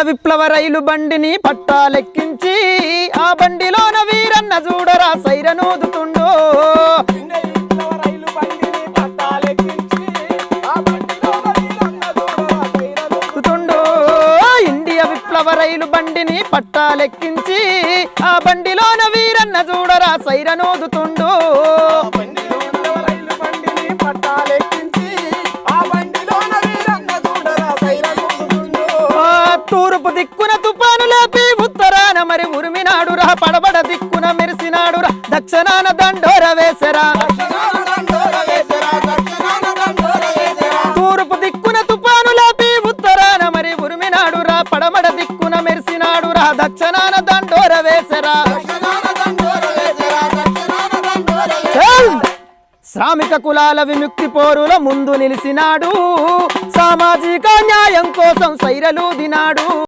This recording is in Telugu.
విప్లవ రైలు బండిని పట్టాలెక్కించి ఆ బండిలోన వీరన్న చూడరా సైరనూదుతుండో ఇండియా విప్లవ రైలు బండిని పట్టాలెక్కించి ఆ బండిలోన వీరన్న చూడరా సైరనూదుతుండో తూర్పు దిక్కున తుపాను లేపి ఉత్తరాన మరి ఉరిమినాడురా పడబడ దిక్కున మెరిసినాడురా దక్షిణాన దండోర వేసరా తూర్పు దిక్కున తుపాను లేపి ఉత్తరాన మరి ఉరిమినాడురా పడబడ దిక్కున మెరిసినాడురా దక్షిణాన దండోర వేసరా శ్రామిక కులాల విముక్తి పోరుల ముందు నిలిచినాడు సామాజిక న్యాయం కోసం సైరలూదినాడు